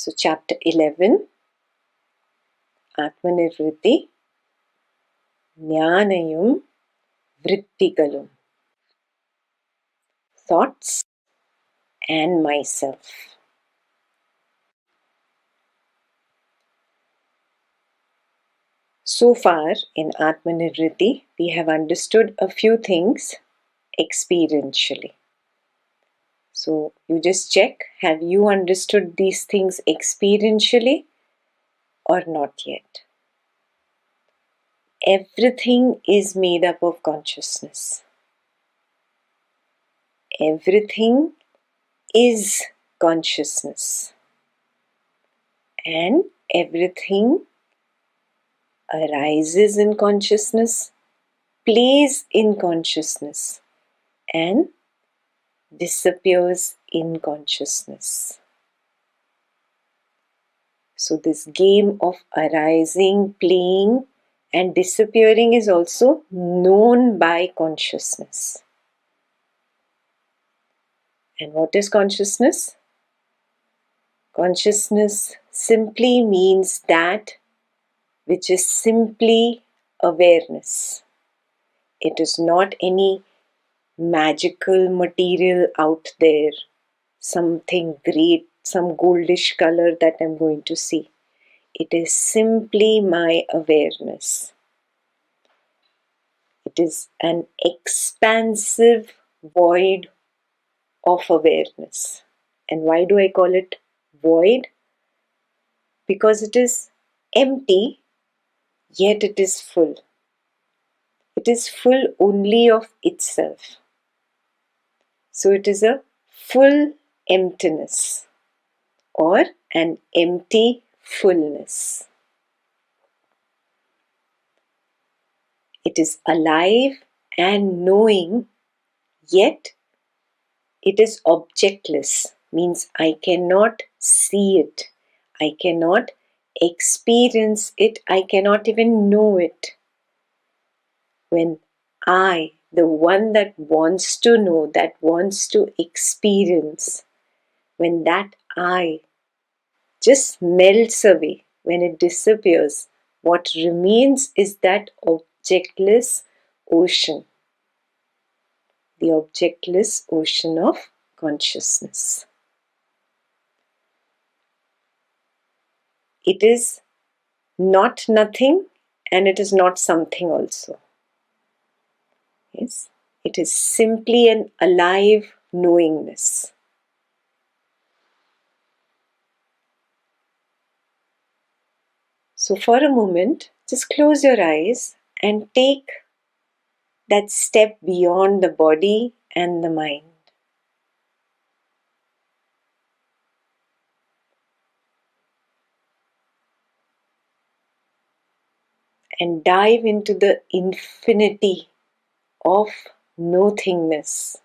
So chapter 11, Atma Nirvriti, Jnanayum Vrittigalum, Thoughts and Myself. So far in Atma Nirvriti, we have understood a few things experientially. So you just check, have you understood these things experientially or not yet? Everything is made up of consciousness. Everything is consciousness. And everything arises in consciousness, plays in consciousness, and disappears in consciousness. So this game of arising, playing, and disappearing is also known by consciousness. And what is consciousness? Consciousness simply means that which is simply awareness. It is not any magical material out there, something great, some goldish color that I'm going to see. It is simply my awareness. It is an expansive void of awareness. And why do I call it void? Because it is empty, yet it is full. It is full only of itself. So it is a full emptiness or an empty fullness. It is alive and knowing, yet it is objectless, means I cannot see it, I cannot experience it, I cannot even know it. When I, the one that wants to know, that wants to experience, when that I just melts away, when it disappears, what remains is that objectless ocean, the objectless ocean of consciousness. It is not nothing and it is not something also. Yes, it is simply an alive knowingness. So for a moment, just close your eyes and take that step beyond the body and the mind. And dive into the infinity of nothingness.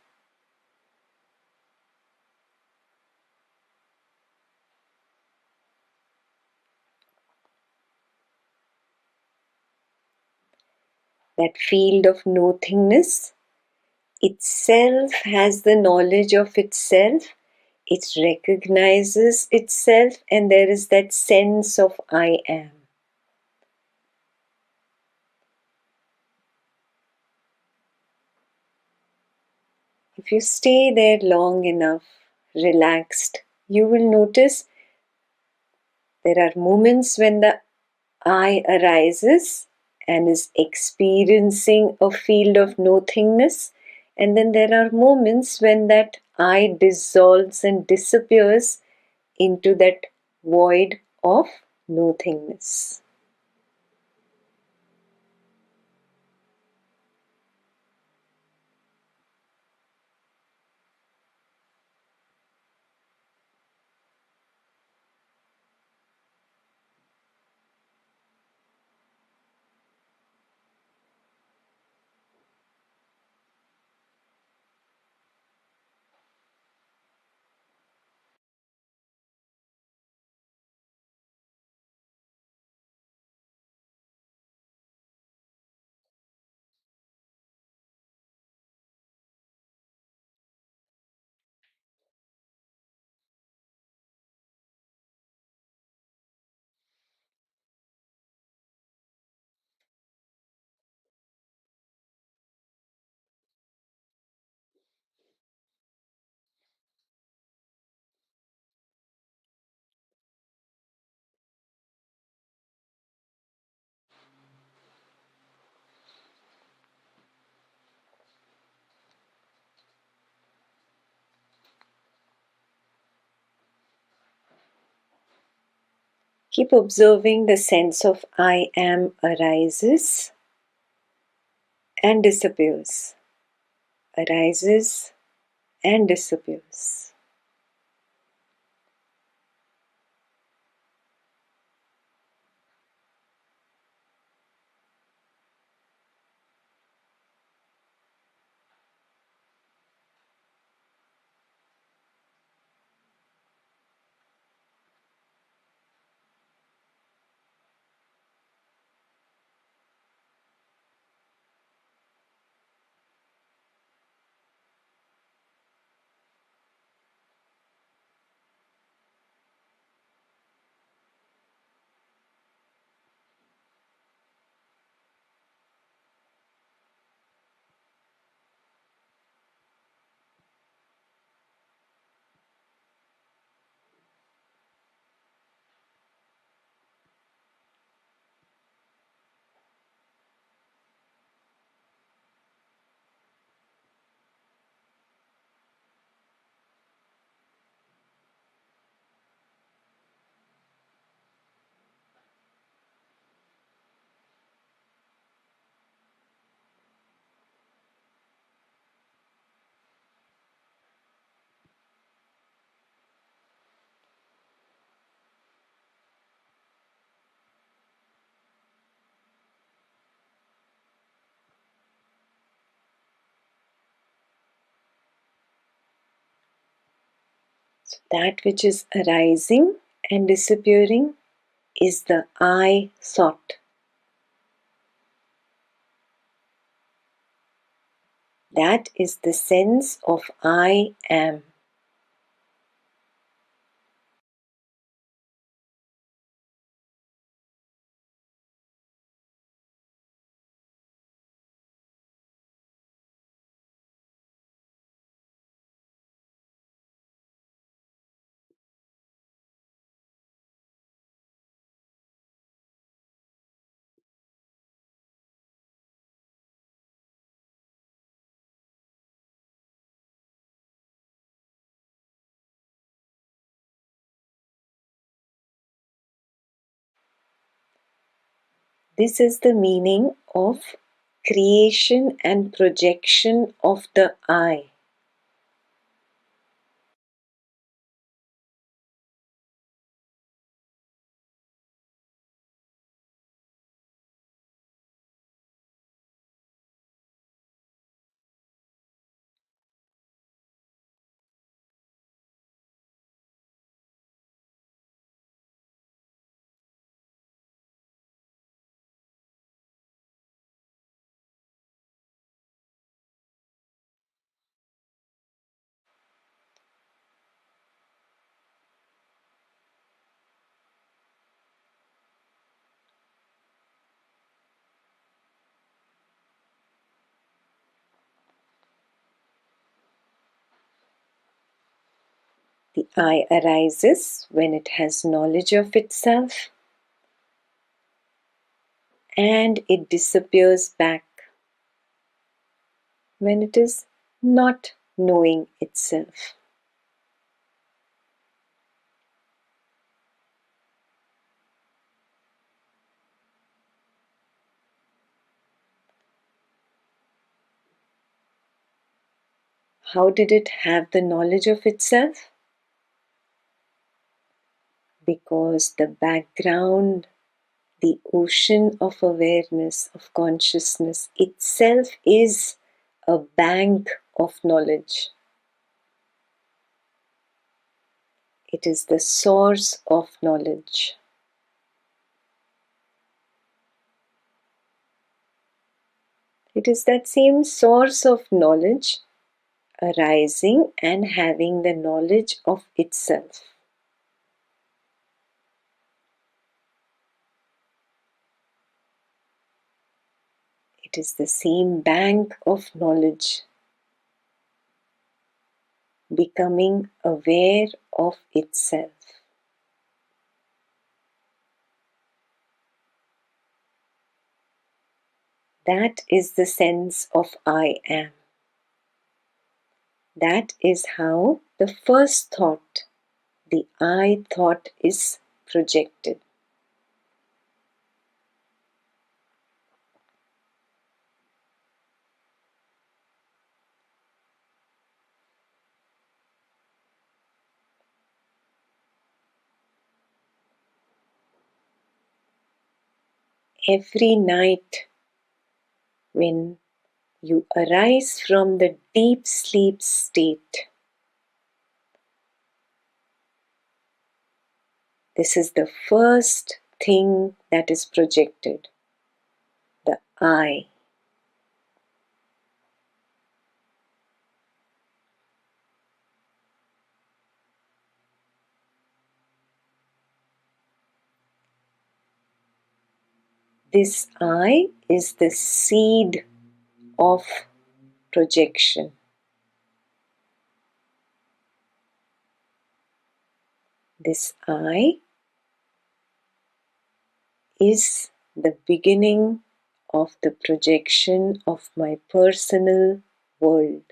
That field of nothingness itself has the knowledge of itself, it recognizes itself, and there is that sense of I am. If you stay there long enough, relaxed, you will notice there are moments when the I arises and is experiencing a field of nothingness, and then there are moments when that I dissolves and disappears into that void of nothingness. Keep observing the sense of I am arises and disappears, arises and disappears. So that which is arising and disappearing is the I thought. That is the sense of I am. This is the meaning of creation and projection of the I. The I arises when it has knowledge of itself and it disappears back when it is not knowing itself. How did it have the knowledge of itself? Because the background, the ocean of awareness, of consciousness itself is a bank of knowledge. It is the source of knowledge. It is that same source of knowledge arising and having the knowledge of itself. It is the same bank of knowledge becoming aware of itself. That is the sense of I am. That is how the first thought, the I thought, is projected. every night when you arise from the deep sleep state, this is the first thing that is projected, the I. This I is the seed of projection. This I is the beginning of the projection of my personal world.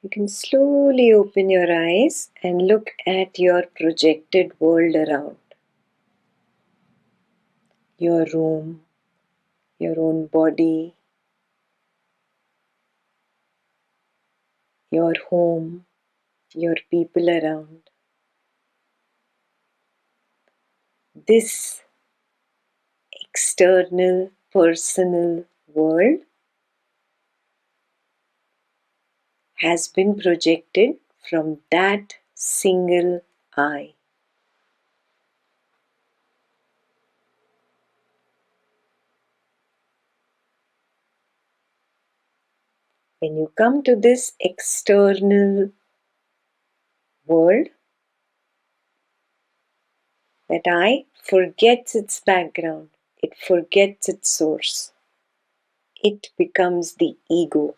You can slowly open your eyes and look at your projected world around. Your room, your own body, your home, your people around. This external personal world has been projected from that single I. When you come to this external world, that I forgets its background, it forgets its source. It becomes the ego.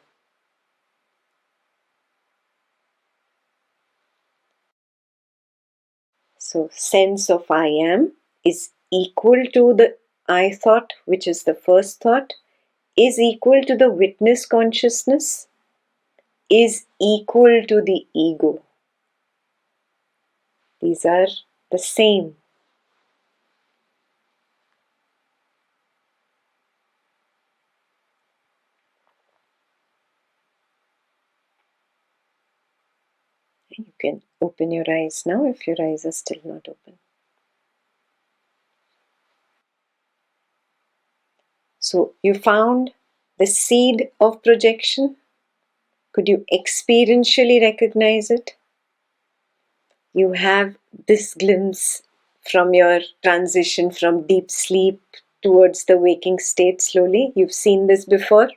So, sense of I am is equal to the I thought, which is the first thought, is equal to the witness consciousness, is equal to the ego. These are the same. You can open your eyes now if your eyes are still not open. So, you found the seed of projection. Could you experientially recognize it? You have this glimpse from your transition from deep sleep towards the waking state slowly. You've seen this before.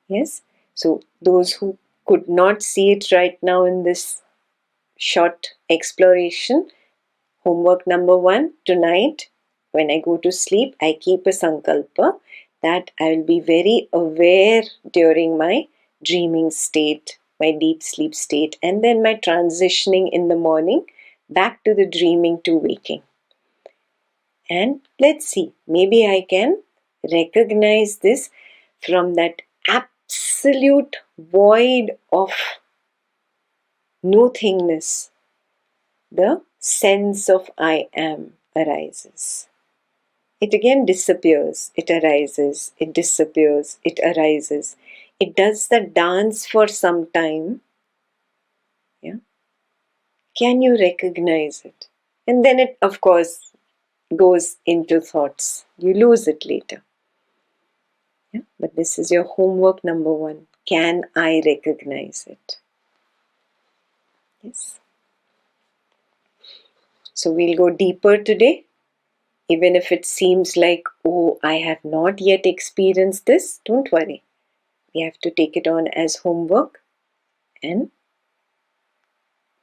Yes? So, those who could not see it right now in this short exploration, homework number 1, tonight when I go to sleep, I keep a sankalpa that I will be very aware during my dreaming state, my deep sleep state, and then my transitioning in the morning back to the dreaming to waking. And let's see, maybe I can recognize this from that absolute void of nothingness. The sense of I am arises. It again disappears, it arises, it disappears, it arises. It does the dance for some time. Yeah. Can you recognize it? And then it, of course, goes into thoughts. You lose it later. Yeah. But this is your homework number 1. Can I recognize it? Yes. So we'll go deeper today. Even if it seems like, oh, I have not yet experienced this, don't worry. We have to take it on as homework and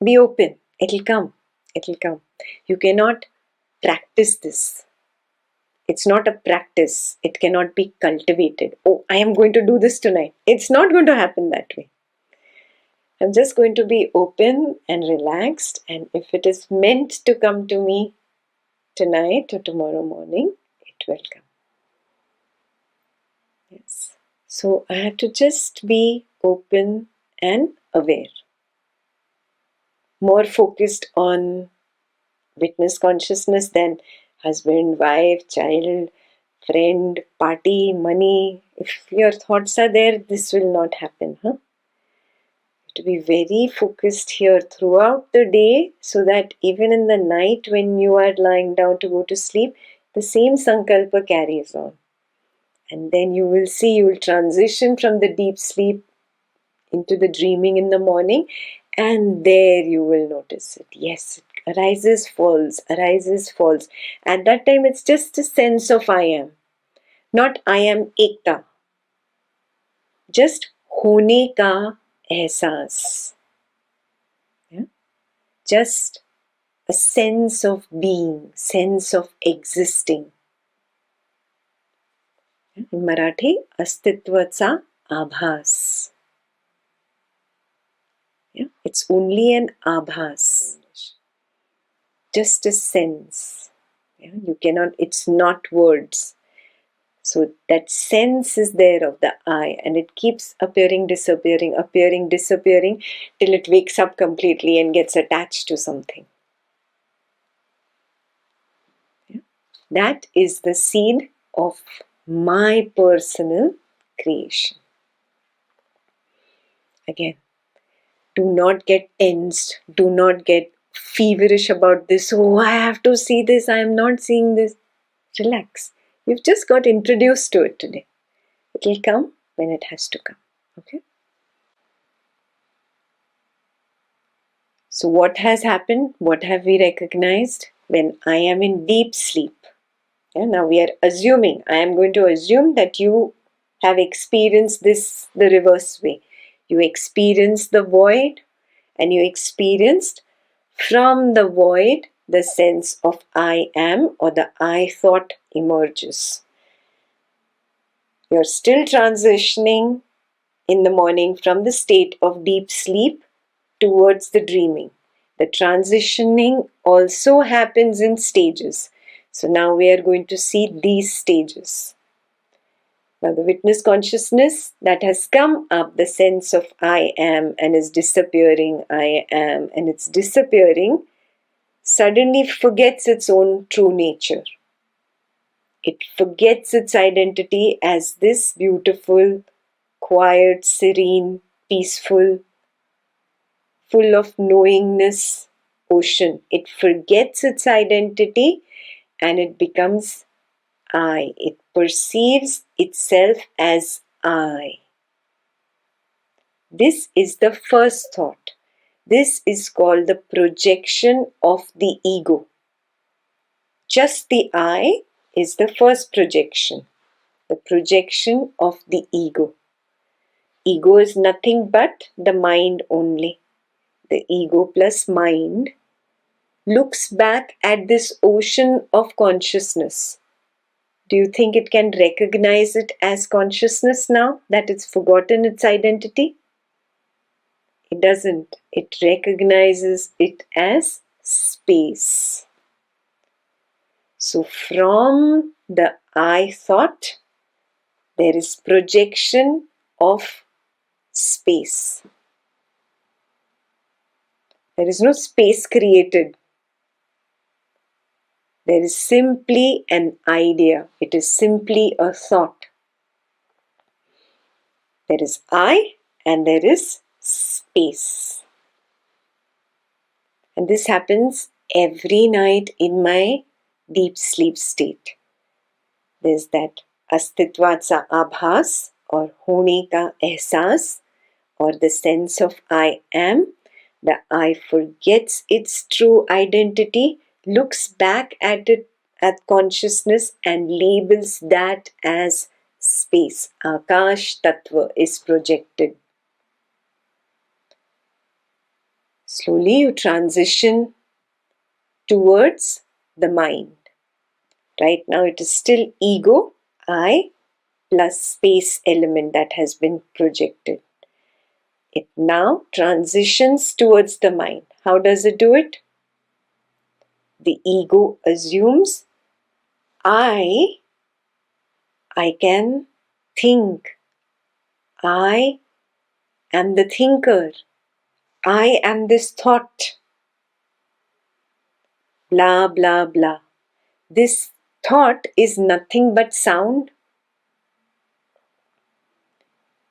be open. It'll come. It'll come. You cannot practice this. It's not a practice. It cannot be cultivated. Oh, I am going to do this tonight. It's not going to happen that way. I'm just going to be open and relaxed. And if it is meant to come to me tonight or tomorrow morning, it will come. Yes. So I have to just be open and aware. More focused on witness consciousness than husband, wife, child, friend, party, money. If your thoughts are there, this will not happen. To be very focused here throughout the day, so that even in the night when you are lying down to go to sleep, the same sankalpa carries on. And then you will see, you will transition from the deep sleep into the dreaming in the morning, and there you will notice it. Yes, it arises, falls, arises, falls. At that time, it's just a sense of I am. Not I am Ekta. Just होने का एहसास. Yeah? Just a sense of being, sense of existing. In Marathi, अस्तित्वाचा आभास. Yeah? It's only an abhas, just a sense. Yeah? You cannot, it's not words. So that sense is there of the I, and it keeps appearing, disappearing, appearing, disappearing, till it wakes up completely and gets attached to something. Yeah? That is the seed of my personal creation. Again, do not get tensed, do not get feverish about this. Oh, I have to see this, I am not seeing this. Relax. You've just got introduced to it today. It will come when it has to come. Okay? So what has happened? What have we recognized? When I am in deep sleep. Yeah, now we are assuming, I am going to assume that you have experienced this the reverse way. You experienced the void, and you experienced from the void the sense of I am, or the I thought emerges. You're still transitioning in the morning from the state of deep sleep towards the dreaming. The transitioning also happens in stages. So now we are going to see these stages. Now the witness consciousness that has come up, the sense of I am, and is disappearing, I am, and it's disappearing, suddenly forgets its own true nature. It forgets its identity as this beautiful, quiet, serene, peaceful, full of knowingness ocean. It forgets its identity and it becomes I. It perceives itself as I. This is the first thought. This is called the projection of the ego. Just the I is the first projection. The projection of the ego. Ego is nothing but the mind only. The ego plus mind looks back at this ocean of consciousness. Do you think it can recognize it as consciousness now that it's forgotten its identity? It doesn't. It recognizes it as space. So from the I thought, there is projection of space. There is no space created. There is simply an idea. It is simply a thought. There is I and there is space. And this happens every night in my deep sleep state. There's that astitvatsa abhas, or hone ka ehsas, or the sense of I am. The I forgets its true identity, looks back at it, at consciousness, and labels that as space. Akash Tattva is projected. Slowly you transition towards the mind. Right now it is still ego, I, plus space element that has been projected. It now transitions towards the mind. How does it do it? The ego assumes I I can think. I am the thinker. I am this thought. Blah, blah, blah. This thought is nothing but sound.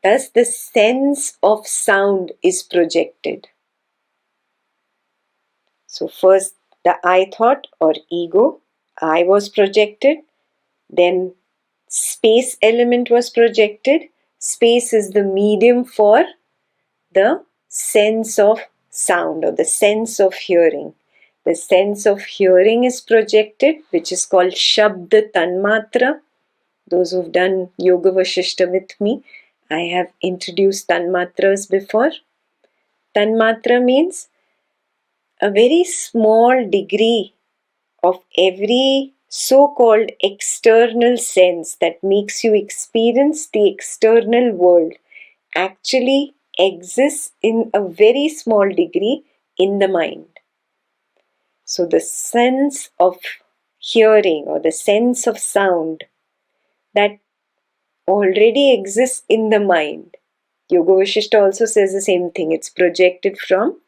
Thus, the sense of sound is projected. So, first the I thought or ego, I was projected. Then space element was projected. Space is the medium for the sense of sound or the sense of hearing. The sense of hearing is projected, which is called Shabda Tanmatra. Those who've done Yoga Vashishta with me, I have introduced Tanmatras before. Tanmatra means a very small degree of every so-called external sense that makes you experience the external world actually exists in a very small degree in the mind. So the sense of hearing or the sense of sound that already exists in the mind. Yoga Vashishta also says the same thing. It's projected from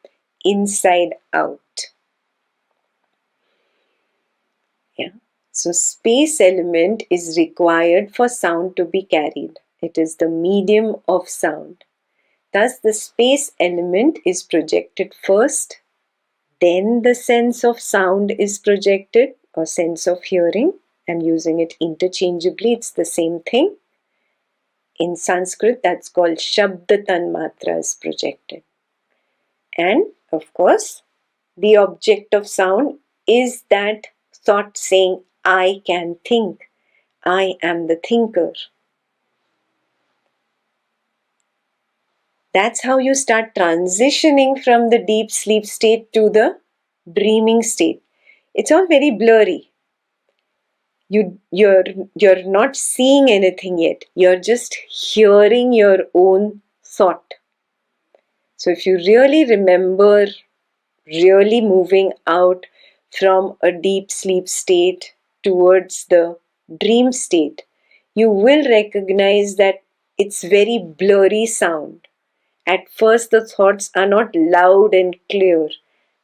inside out. Yeah. So space element is required for sound to be carried. It is the medium of sound. Thus the space element is projected first, then the sense of sound is projected or sense of hearing. I'm using it interchangeably, it's the same thing. In Sanskrit, that's called Shabda Tanmatra is projected. And of course, the object of sound is that thought saying, I can think. I am the thinker. That's how you start transitioning from the deep sleep state to the dreaming state. It's all very blurry. You're not seeing anything yet. You're just hearing your own thought. So if you really remember really moving out from a deep sleep state towards the dream state, you will recognize that it's very blurry sound. At first, the thoughts are not loud and clear.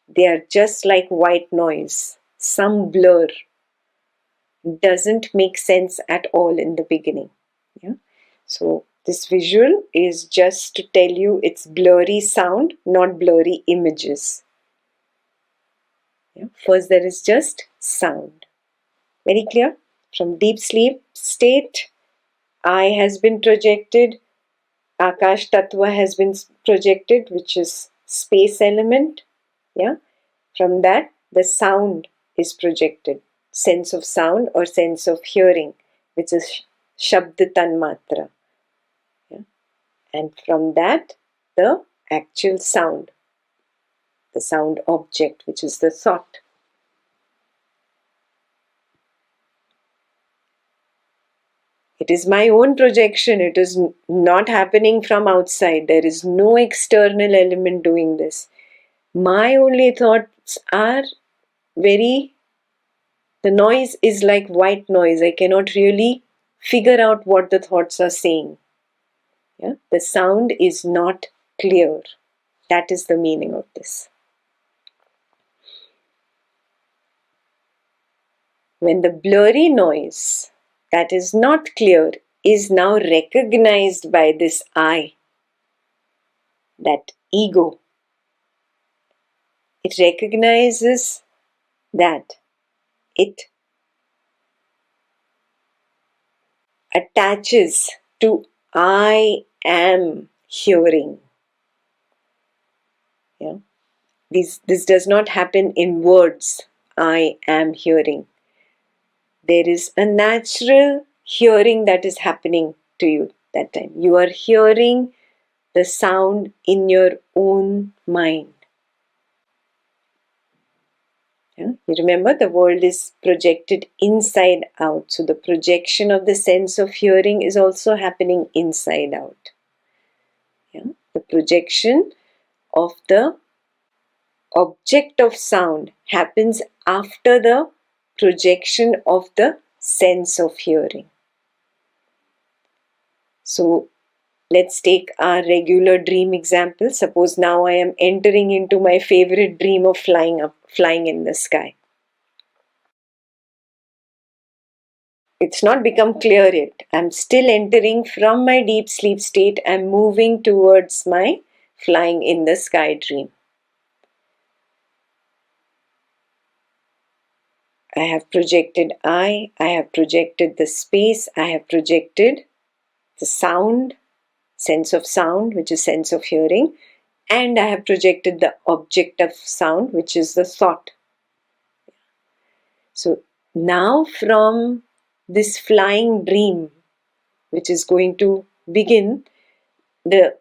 They are just like white noise. Some blur. Doesn't make sense at all in the beginning. Yeah? So this visual is just to tell you it's blurry sound, not blurry images. Yeah? First, there is just sound. Very clear? From deep sleep state, I has been projected. Akash Tattva has been projected, which is space element. Yeah. From that, the sound is projected. Sense of sound or sense of hearing, which is Shabda Tanmatra. Yeah. And from that, the actual sound, the sound object, which is the thought. It is my own projection. It is not happening from outside. There is no external element doing this. My only thoughts are the noise is like white noise. I cannot really figure out what the thoughts are saying. Yeah? The sound is not clear. That is the meaning of this. When the blurry noise that is not clear is now recognized by this I, that ego, it recognizes that it attaches to I am hearing. Yeah? This does not happen in words, I am hearing. There is a natural hearing that is happening to you that time. You are hearing the sound in your own mind. Yeah? You remember the world is projected inside out. So the projection of the sense of hearing is also happening inside out. Yeah? The projection of the object of sound happens after the projection of the sense of hearing. So let's take our regular dream example. Suppose now I am entering into my favorite dream of flying in the sky. It's not become clear yet. I'm still entering from my deep sleep state. I'm moving towards my flying in the sky dream. I have projected I have projected the space, I have projected the sound, sense of sound, which is sense of hearing, and I have projected the object of sound, which is the thought. So now from this flying dream, which is going to begin, the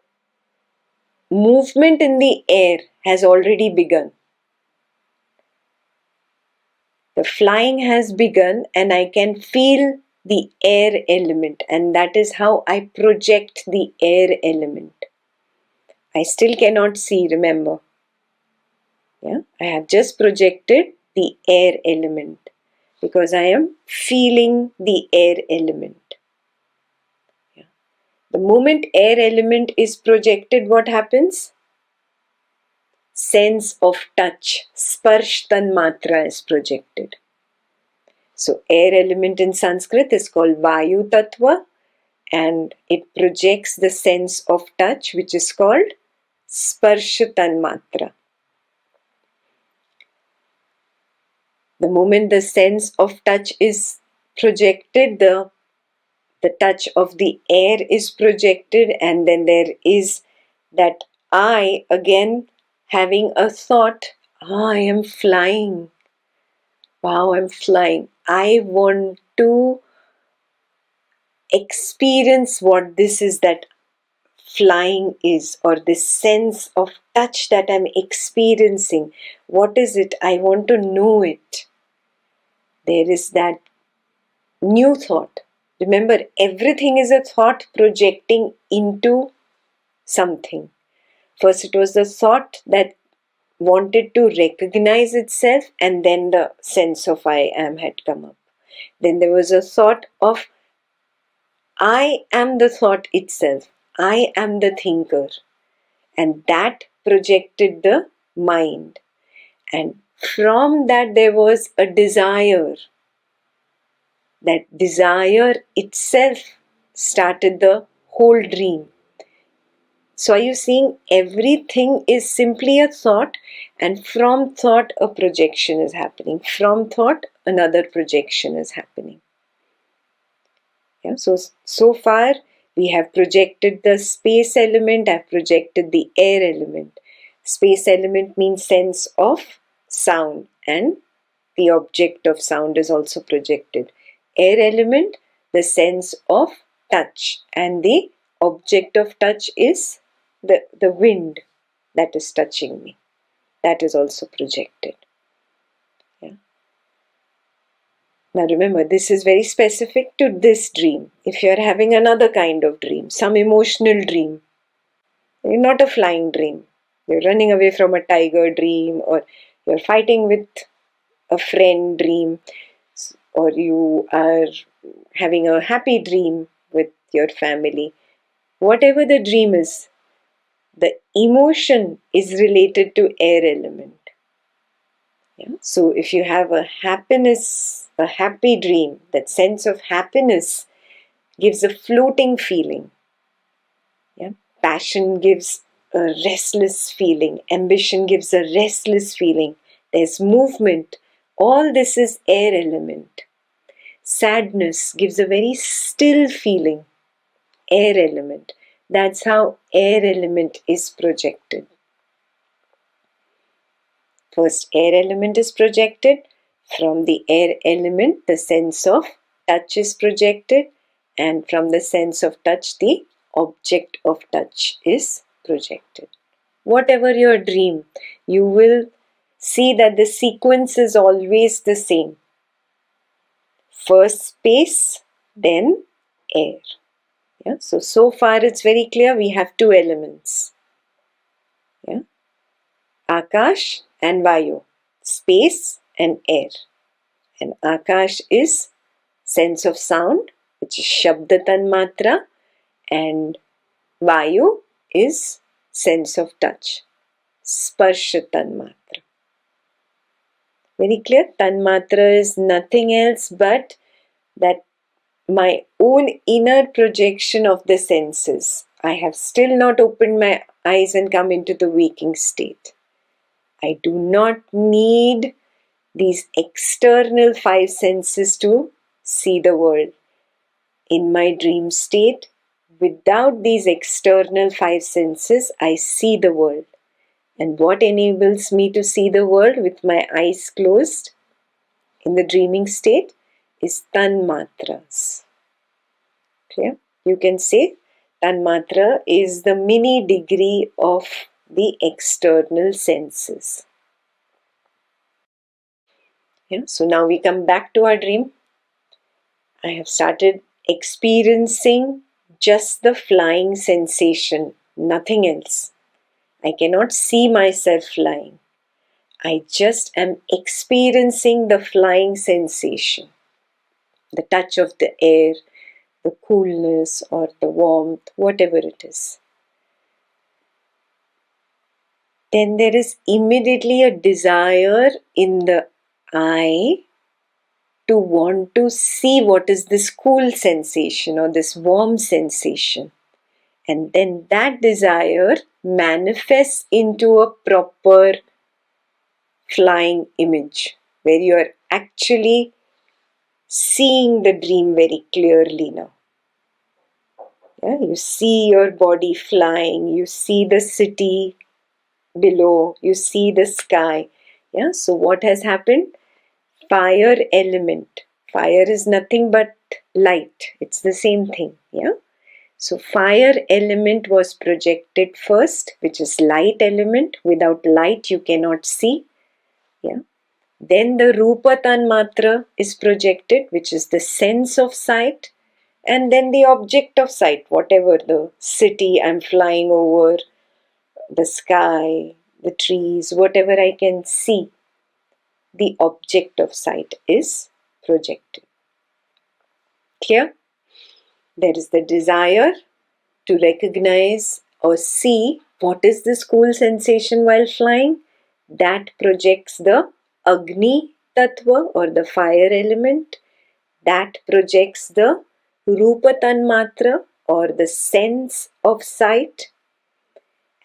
movement in the air has already begun. The flying has begun and I can feel the air element, and that is how I project the air element. I still cannot see, remember. Yeah? I have just projected the air element because I am feeling the air element. Yeah. The moment air element is projected, what happens? Sense of touch, sparsh tanmatra is projected. So air element in Sanskrit is called Vayu Tattva, and it projects the sense of touch, which is called Sparsha Tanmatra. The moment the sense of touch is projected, the touch of the air is projected, and then there is that I again having a thought, I am flying. Wow, I'm flying. I want to experience what this is that flying is, or this sense of touch that I'm experiencing. What is it? I want to know it. There is that new thought. Remember, everything is a thought projecting into something. First, it was the thought that wanted to recognize itself, and then the sense of I am had come up. Then there was a thought of I am the thought itself. I am the thinker. And that projected the mind. And from that there was a desire. That desire itself started the whole dream. So are you seeing, everything is simply a thought, and from thought a projection is happening. From thought another projection is happening. Yeah, so far we have projected the space element, I've projected the air element. Space element means sense of sound, and the object of sound is also projected. Air element, the sense of touch, and the object of touch is the wind that is touching me. That is also projected. Yeah. Now remember, this is very specific to this dream. If you are having another kind of dream, some emotional dream, not a flying dream, you're running away from a tiger dream, or you're fighting with a friend dream, or you are having a happy dream with your family. Whatever the dream is, the emotion is related to air element. Yeah? So if you have a happy dream, that sense of happiness gives a floating feeling. Yeah? Passion gives a restless feeling. Ambition gives a restless feeling. There's movement. All this is air element. Sadness gives a very still feeling. Air element. That's how air element is projected. First, air element is projected. From the air element, the sense of touch is projected, and from the sense of touch, the object of touch is projected. Whatever your dream, you will see that the sequence is always the same. First space, then air. Yeah? So far it's very clear we have two elements. Yeah? Akash and Vayu. Space and air. And Akash is sense of sound, which is Shabda Tanmatra, and Vayu is sense of touch. Sparsha Tanmatra. Very clear? Tanmatra is nothing else but that my own inner projection of the senses. I have still not opened my eyes and come into the waking state. I do not need these external five senses to see the world. In my dream state, without these external five senses, I see the world. And what enables me to see the world with my eyes closed in the dreaming state is tanmatras. Clear? You can say tanmatra is the mini degree of the external senses. Yeah? So now we come back to our dream. I have started experiencing just the flying sensation, nothing else. I cannot see myself flying. I just am experiencing the flying sensation, the touch of the air, the coolness or the warmth, whatever it is. Then there is immediately a desire in the eye to want to see what is this cool sensation or this warm sensation. And then that desire manifests into a proper flying image where you are actually seeing the dream very clearly now. Yeah, you see your body flying, you see the city below, you see the sky. Yeah, so what has happened? Fire element. Fire is nothing but light. It's the same thing. Yeah. So fire element was projected first, which is light element. Without light, you cannot see. Yeah. Then the Rupa Tanmatra is projected, which is the sense of sight. And then the object of sight, whatever the city I'm flying over, the sky, the trees, whatever I can see, the object of sight is projected. Clear? There is the desire to recognize or see what is this cool sensation while flying. That projects the Agni Tattva or the fire element. That projects the Rupa Tanmatra or the sense of sight.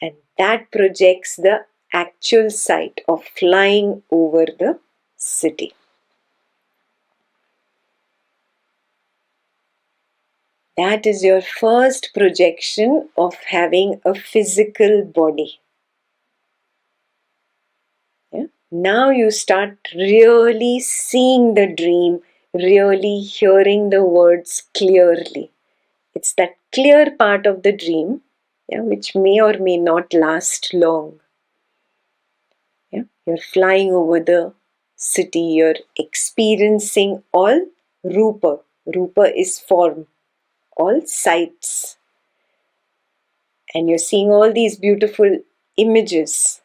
And that projects the actual sight of flying over the city. That is your first projection of having a physical body. Yeah? Now you start really seeing the dream, really hearing the words clearly. It's that clear part of the dream, yeah, which may or may not last long. Yeah? You're flying over the city, you're experiencing all Rupa. Rupa is form, all sights. And you're seeing all these beautiful images.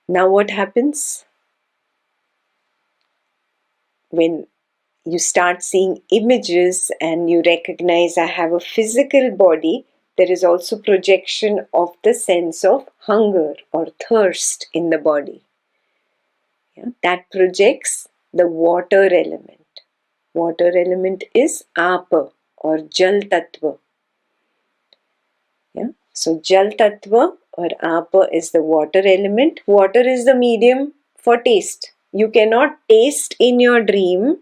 Now what happens? When you start seeing images and you recognize I have a physical body, there is also projection of the sense of hunger or thirst in the body. Yeah? That projects the water element. Water element is Apa or Jal Tattva. Yeah? So Jal Tattva or Apa is the water element. Water is the medium for taste. You cannot taste in your dream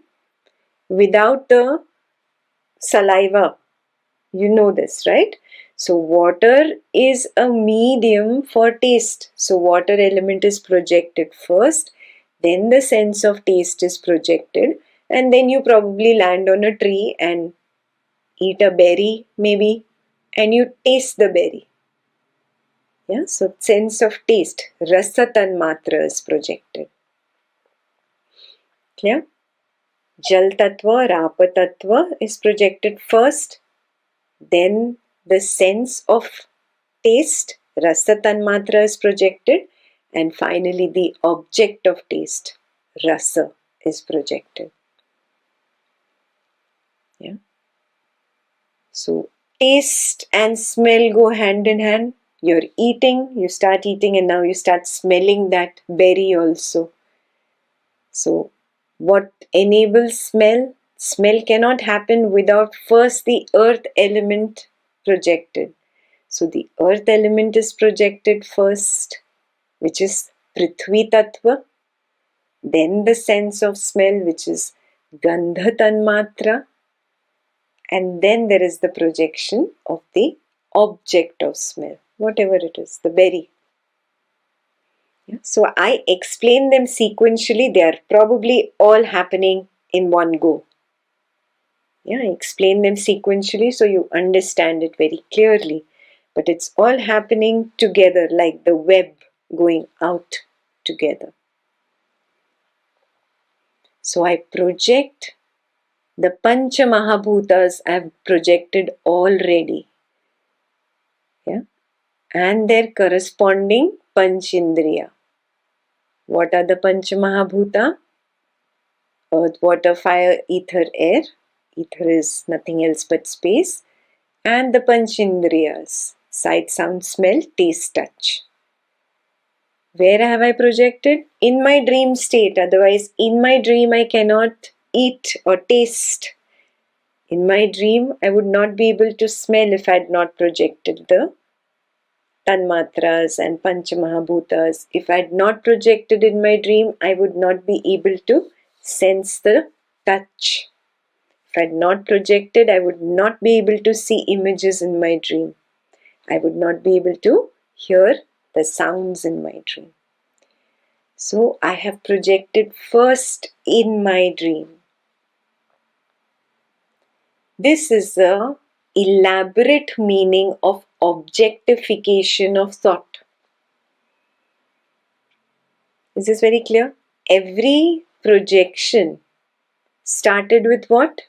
without the saliva. You know this, right? So water is a medium for taste. So water element is projected first, then the sense of taste is projected, and then you probably land on a tree and eat a berry maybe, and you taste the berry. Yeah, so sense of taste, rasa tanmatra is projected. Clear? Jal tattva, rapa tattva is projected first, then the sense of taste, rasa tanmatra is projected, and finally the object of taste, rasa, is projected. So taste and smell go hand in hand. You're eating, you start eating, and now you start smelling that berry also. So what enables smell? Smell cannot happen without first the earth element projected. So the earth element is projected first, which is Prithvi Tattva. Then the sense of smell, which is Gandha Tanmatra. And then there is the projection of the object of smell, whatever it is, the berry. Yeah. So I explain them sequentially. They are probably all happening in one go. Yeah, I explain them sequentially so you understand it very clearly. But it's all happening together like the web going out together. So I project the Pancha Mahabhutas I've projected already. Yeah. And their corresponding Panchindriya. What are the Pancha Mahabhuta? Earth, water, fire, ether, air. Ether is nothing else but space. And the Panchindriyas. Sight, sound, smell, taste, touch. Where have I projected? In my dream state. Otherwise, in my dream, I cannot eat or taste. In my dream, I would not be able to smell if I had not projected the Tanmatras and Panchamahabhutas. If I had not projected in my dream, I would not be able to sense the touch. If I had not projected, I would not be able to see images in my dream. I would not be able to hear the sounds in my dream. So I have projected first in my dream. This is the elaborate meaning of objectification of thought. Is this very clear? Every projection started with what?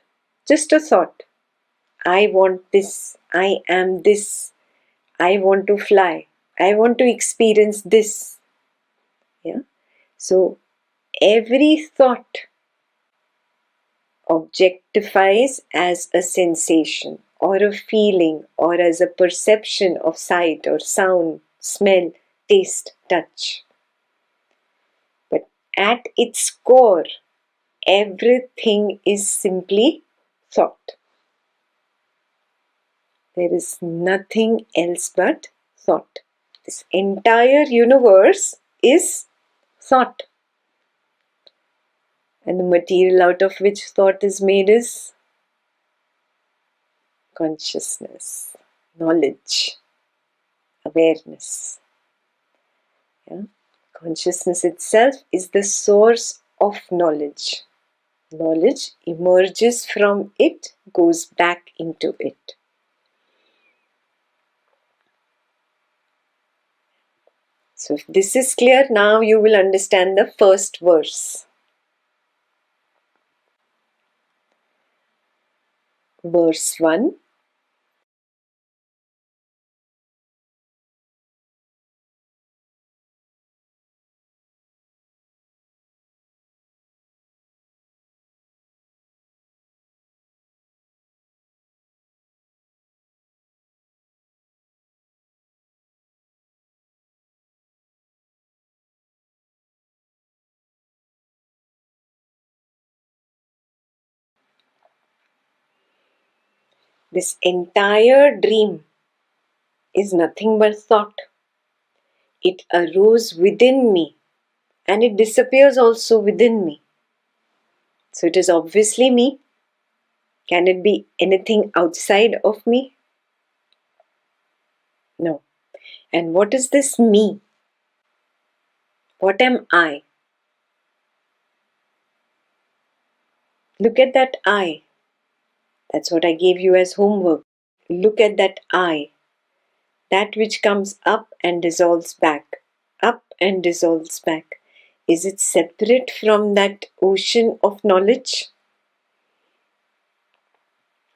Just a thought. I want this. I am this. I want to fly. I want to experience this. Yeah. So every thought objectifies as a sensation or a feeling or as a perception of sight or sound, smell, taste, touch. But at its core, everything is simply thought. There is nothing else but thought. This entire universe is thought. And the material out of which thought is made is consciousness, knowledge, awareness. Yeah? Consciousness itself is the source of knowledge. Knowledge emerges from it, goes back into it. So if this is clear, now you will understand the first verse. Verse 1. This entire dream is nothing but thought. It arose within me and it disappears also within me. So it is obviously me. Can it be anything outside of me? No. And what is this me? What am I? Look at that I. That's what I gave you as homework. Look at that I. That which comes up and dissolves back. Up and dissolves back. Is it separate from that ocean of knowledge?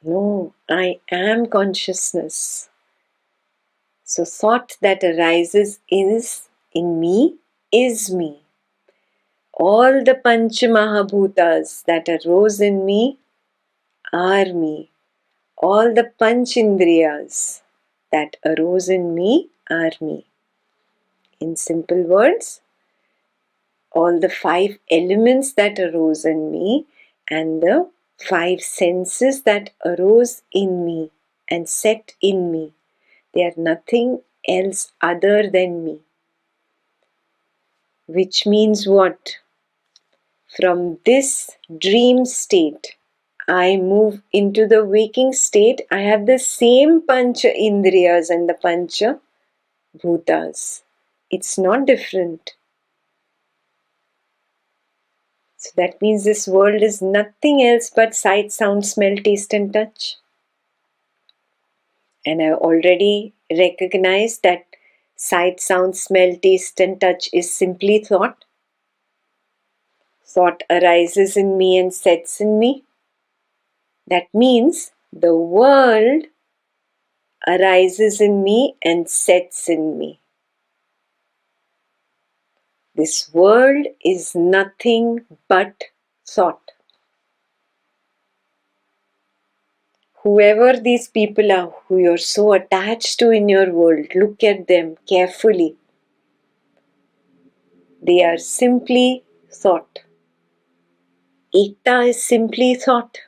No, I am consciousness. So thought that arises in me is me. All the Pancha Mahabhutas that arose in me are me. all the Panch-indriyas that arose in me are me. In simple words, all the 5 elements that arose in me and the 5 senses that arose in me and set in me, they are nothing else other than me. Which means what? From this dream state, I move into the waking state. I have the same Pancha Indriyas and the Pancha Bhutas. It's not different. So that means this world is nothing else but sight, sound, smell, taste and touch. And I already recognize that sight, sound, smell, taste and touch is simply thought. Thought arises in me and sets in me. That means the world arises in me and sets in me. This world is nothing but thought. Whoever these people are who you're so attached to in your world, look at them carefully. They are simply thought. Ekta is simply thought.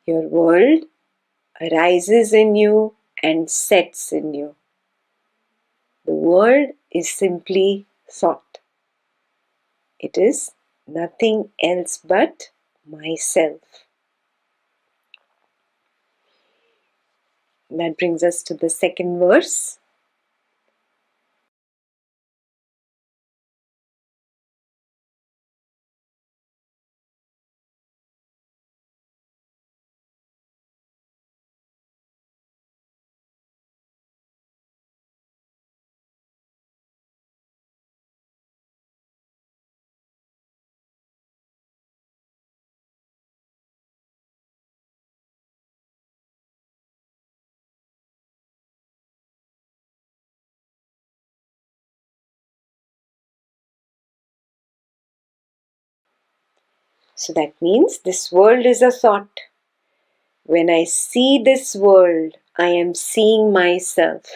Your world arises in you and sets in you. The world is simply thought. It is nothing else but myself. That brings us to the second verse. So that means this world is a thought. When I see this world, I am seeing myself.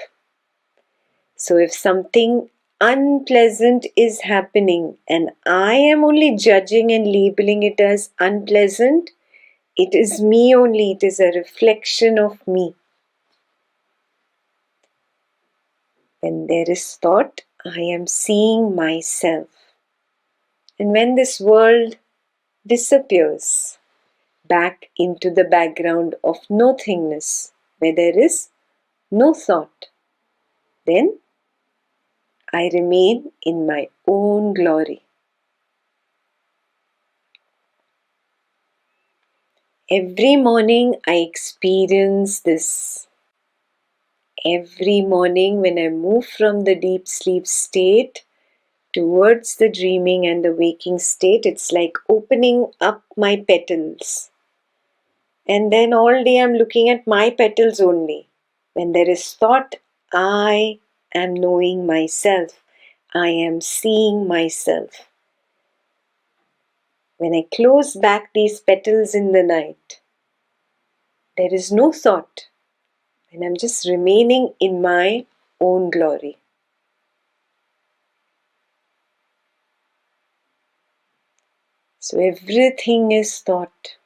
So if something unpleasant is happening and I am only judging and labeling it as unpleasant, it is me only, it is a reflection of me. When there is thought, I am seeing myself. And when this world disappears back into the background of nothingness, where there is no thought, then I remain in my own glory. Every morning I experience this. Every morning when I move from the deep sleep state towards the dreaming and the waking state, it's like opening up my petals. And then all day I'm looking at my petals only. When there is thought, I am knowing myself. I am seeing myself. When I close back these petals in the night, there is no thought. And I'm just remaining in my own glory. So everything is thought.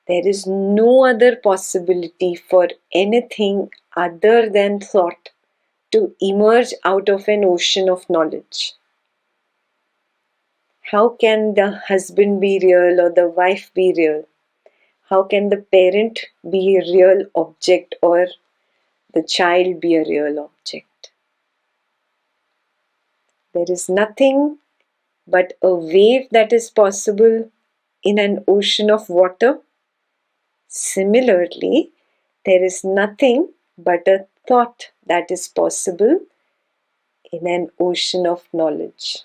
There is no other possibility for anything other than thought to emerge out of an ocean of knowledge. How can the husband be real or the wife be real? How can the parent be a real object or the child be a real object? There is nothing but a wave that is possible in an ocean of water. Similarly, there is nothing but a thought that is possible in an ocean of knowledge.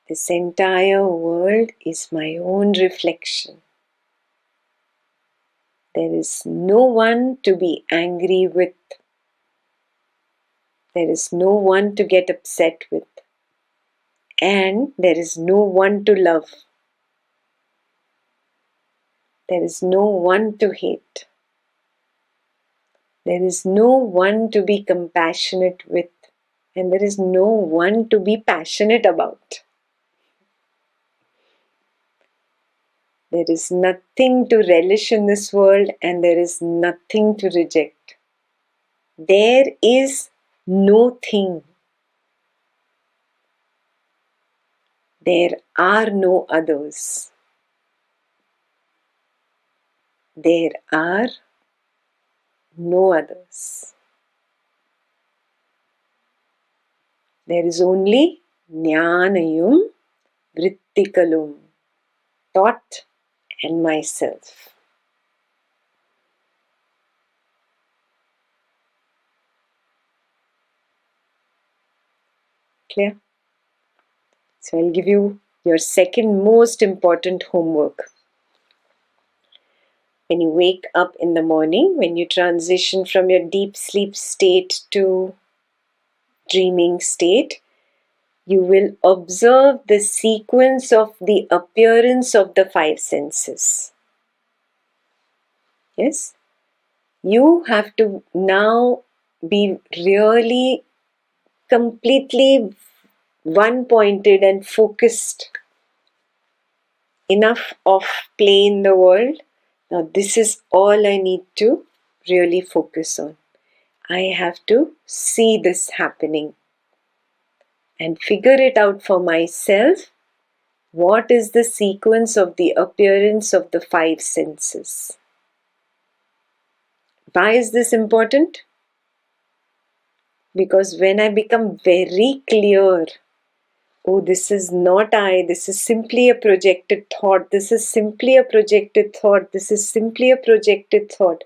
This entire world is my own reflection. There is no one to be angry with. There is no one to get upset with. and there is no one to love. There is no one to hate. There is no one to be compassionate with, and there is no one to be passionate about. There is nothing to relish in this world, and there is nothing to reject. There is no thing. There are no others. There are no others. There is only Jnanayum Vrittikalum, thought and myself. Clear? So I'll give you your second most important homework. When you wake up in the morning, when you transition from your deep sleep state to dreaming state, you will observe the sequence of the appearance of the five senses. Yes? You have to now be really completely one-pointed and focused. Enough of play in the world. Now this is all I need to really focus on. I have to see this happening and figure it out for myself. What is the sequence of the appearance of the five senses? Why is this important? Because when I become very clear, oh, this is not I, this is simply a projected thought, this is simply a projected thought, this is simply a projected thought.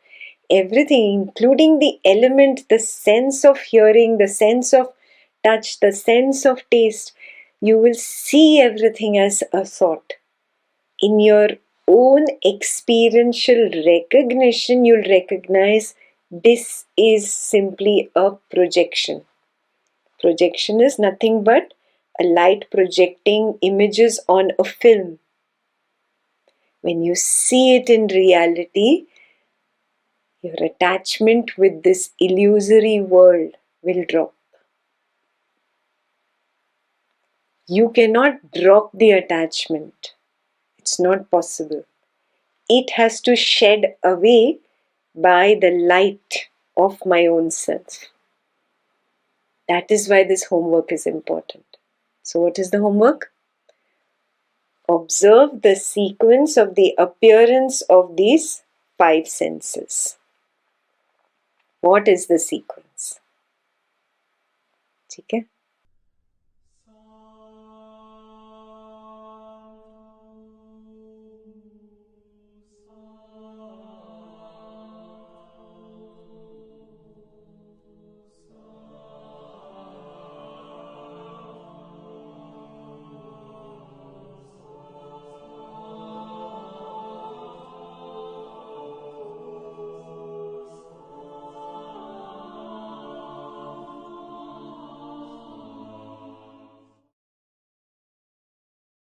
Everything, including the element, the sense of hearing, the sense of touch, the sense of taste, you will see everything as a thought. In your own experiential recognition, you'll recognize this is simply a projection. Projection is nothing but a light projecting images on a film. When you see it in reality, your attachment with this illusory world will drop. You cannot drop the attachment. It's not possible. It has to shed away by the light of my own self. That is why this homework is important. So what is the homework? Observe the sequence of the appearance of these five senses. What is the sequence? ठीक है?